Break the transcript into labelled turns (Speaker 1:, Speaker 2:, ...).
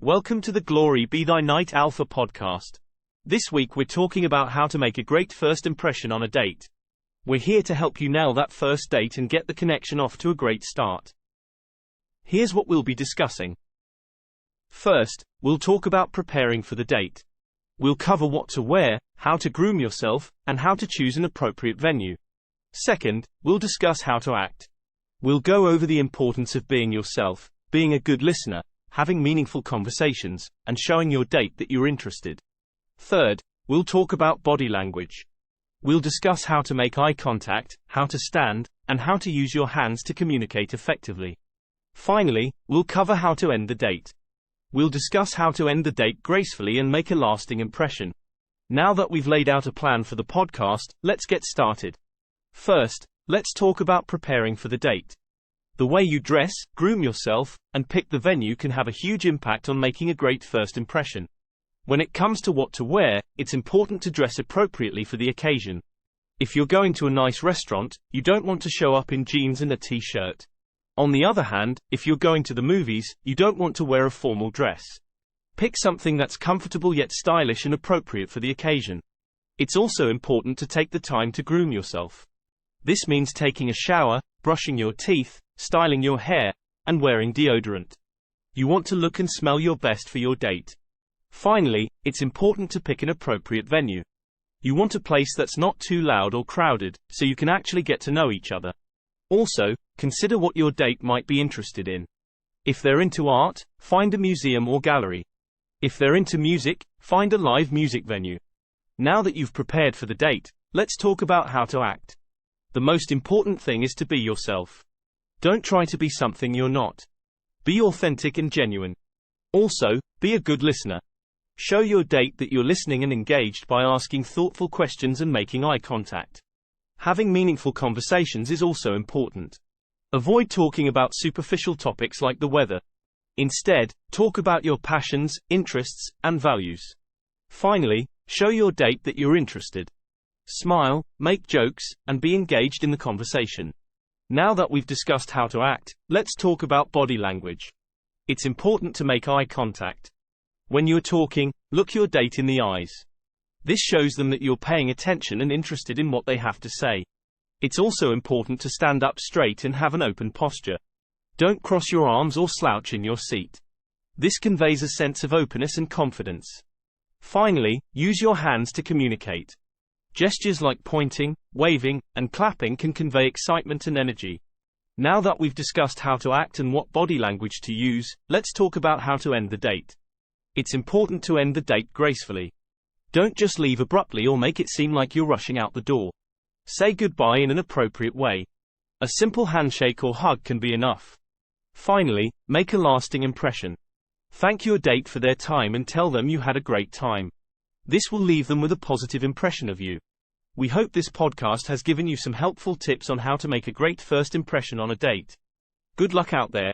Speaker 1: Welcome to the Glory Be Thy Night Alpha podcast. This week we're talking about how to make a great first impression on a date. We're here to help you nail that first date and get the connection off to a great start. Here's what we'll be discussing. First, we'll talk about preparing for the date. We'll cover what to wear, how to groom yourself, and how to choose an appropriate venue. Second, we'll discuss how to act. We'll go over the importance of being yourself, being a good listener, having meaningful conversations, and showing your date that you're interested. Third, we'll talk about body language. We'll discuss how to make eye contact, how to stand, and how to use your hands to communicate effectively. Finally, we'll cover how to end the date. We'll discuss how to end the date gracefully and make a lasting impression. Now that we've laid out a plan for the podcast, let's get started. First, let's talk about preparing for the date. The way you dress, groom yourself, and pick the venue can have a huge impact on making a great first impression. When it comes to what to wear, it's important to dress appropriately for the occasion. If you're going to a nice restaurant, you don't want to show up in jeans and a t-shirt. On the other hand, if you're going to the movies, you don't want to wear a formal dress. Pick something that's comfortable yet stylish and appropriate for the occasion. It's also important to take the time to groom yourself. This means taking a shower, brushing your teeth, styling your hair, and wearing deodorant. You want to look and smell your best for your date. Finally, it's important to pick an appropriate venue. You want a place that's not too loud or crowded, so you can actually get to know each other. Also, consider what your date might be interested in. If they're into art, find a museum or gallery. If they're into music, find a live music venue. Now that you've prepared for the date, let's talk about how to act. The most important thing is to be yourself. Don't try to be something you're not. Be authentic and genuine. Also, be a good listener. Show your date that you're listening and engaged by asking thoughtful questions and making eye contact. Having meaningful conversations is also important. Avoid talking about superficial topics like the weather. Instead, talk about your passions, interests, and values. Finally, show your date that you're interested. Smile, make jokes, and be engaged in the conversation. Now that we've discussed how to act, let's talk about body language. It's important to make eye contact. When you're talking, look your date in the eyes. This shows them that you're paying attention and interested in what they have to say. It's also important to stand up straight and have an open posture. Don't cross your arms or slouch in your seat. This conveys a sense of openness and confidence. Finally, use your hands to communicate. Gestures like pointing, waving, and clapping can convey excitement and energy. Now that we've discussed how to act and what body language to use, let's talk about how to end the date. It's important to end the date gracefully. Don't just leave abruptly or make it seem like you're rushing out the door. Say goodbye in an appropriate way. A simple handshake or hug can be enough. Finally, make a lasting impression. Thank your date for their time and tell them you had a great time. This will leave them with a positive impression of you. We hope this podcast has given you some helpful tips on how to make a great first impression on a date. Good luck out there.